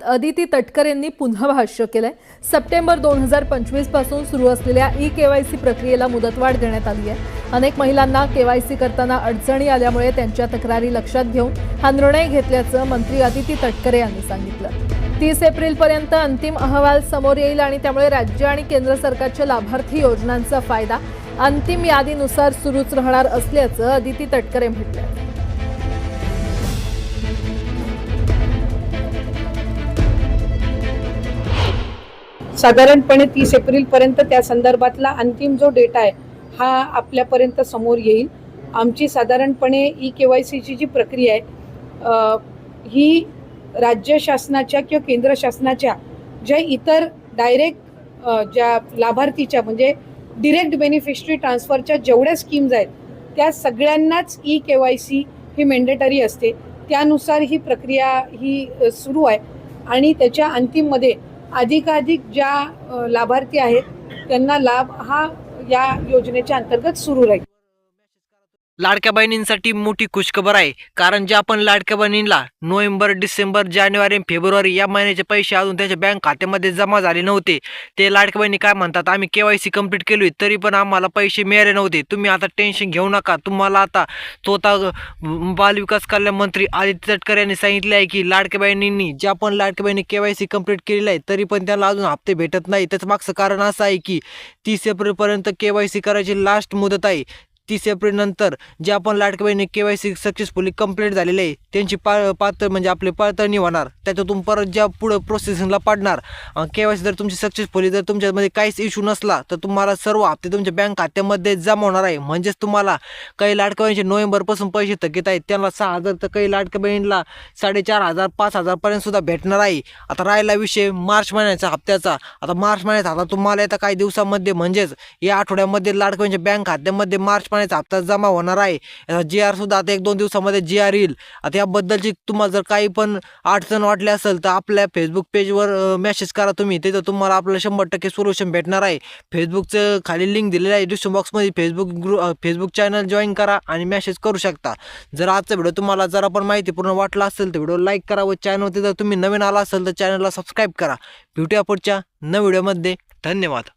अदिती तटकरे यांनी पुन्हा भाष्य केलंय। सप्टेंबर 2025 पासून सुरू असलेल्या ई-केवायसी प्रक्रियेला मुदतवाढ देण्यात आली आहे। अनेक महिलांना केवायसी करताना अडचणी आल्यामुळे त्यांच्या तक्रारी लक्षात घेऊन हा निर्णय घेतल्याचं मंत्री अदिती तटकरे यांनी सांगितलं। 30 एप्रिलपर्यंत अंतिम अहवाल समोर येईल आणि त्यामुळे राज्य आणि केंद्र सरकारच्या लाभार्थी योजनांचा फायदा अंतिम यादीनुसार सुरूच राहणार असल्याचं अदिती तटकरे म्हटलं। साधारणपणे 30 एप्रिलपर्यंत त्या संदर्भातला अंतिम जो डेटा आहे हा आपल्यापर्यंत समोर येईल। आमची साधारणपणे ई-केवायसीची जी प्रक्रिया आहे ही राज्य शासनाच्या किंवा केंद्र शासनाच्या ज्या इतर डायरेक्ट ज्या लाभार्थीच्या म्हणजे डिरेक्ट बेनिफिशरी ट्रान्सफरच्या जेवढ्या स्कीम्स आहेत त्या सगळ्यांनाच ई-केवायसी ही मॅन्डेटरी असते। त्यानुसार ही प्रक्रिया ही सुरू आहे आणि त्याच्या अंतिममध्ये अधिकाधिक ज्या लाभार्थी आहेत त्यांना लाभ हा या योजनेच्या अंतर्गत सुरू राहील। लाडक्या बहिणींसाठी मोठी खुशखबर आहे, कारण ज्या आपण लाडक्या बहिणींना नोव्हेंबर, डिसेंबर, जानेवारी, फेब्रुवारी या महिन्याचे पैसे अजून त्यांच्या बँक खात्यामध्ये जमा झाले नव्हते, ते लाडक्या बहिणी काय म्हणतात, आम्ही केवायसी कंप्लीट केली तरी पण आम्हाला पैसे मिळाले नव्हते। तुम्ही आता टेन्शन घेऊ नका, तुम्हाला आता स्वतः बालविकास कल्याण मंत्री आदिती तटकरे यांनी सांगितले आहे की लाडक्या बहिणींनी ज्या पण लाडक्या बहिणी केवायसी कंप्लीट केलेली आहे तरी पण त्यांना अजून हप्ते भेटत नाही। त्याचं मागचं कारण असं आहे की 30 एप्रिलपर्यंत केवायसी करायची लास्ट मुदत आहे। 30 एप्रिल नंतर जे आपण लाडक्या बहिणी केवायसी सक्सेसफुली कंप्लीट झालेले आहे त्यांची पात्र म्हणजे आपली पडताळणी होणार, त्याच्यातून परत ज्या पुढे प्रोसेसिंगला पडणार केवायसी जर तुमची सक्सेसफुली जर तुमच्यामध्ये काहीच इश्यू नसला तर तुम्हाला सर्व हप्ते तुमच्या बँक खात्यामध्ये जमा होणार आहे। म्हणजेच तुम्हाला काही लाडक्या बहिणीचे नोव्हेंबरपासून पैसे थकीत आहेत त्यांना 6,000 तर काही लाडक्या बहिणीला 4,500 5,000 पर्यंत सुद्धा भेटणार आहे। आता राहिला विषय मार्च महिन्याच्या हप्त्याचा। आता मार्च महिन्यात आता तुम्हाला येत्या काही दिवसामध्ये म्हणजेच या आठवड्यामध्ये लाडक्या बहिणीच्या बँक खात्यामध्ये मार्च महिन्याचा हप्ता जमा होणार आहे। GR सुद्धा आता 1-2 दिवसामध्ये GR येईल। आता याबद्दलची तुम्हाला जर काही पण अडचण वाटली असेल तर आपल्या फेसबुक पेजवर मेसेज करा तुम्ही, तिथं तुम्हाला आपलं 100% सोल्युशन भेटणार आहे। फेसबुकचं खाली लिंक दिलेलं आहे डिस्क्रिप्शन बॉक्समध्ये, फेसबुक चॅनल जॉईन करा आणि मेसेज करू शकता। जर आजचा व्हिडिओ तुम्हाला जरा पण माहितीपूर्ण वाटला असेल तर व्हिडिओ लाईक करा व चॅनलवरती जर तुम्ही नवीन आला असेल तर चॅनलला सबस्क्राईब करा। भेटूया पुढच्या नव्या व्हिडिओमध्ये। धन्यवाद।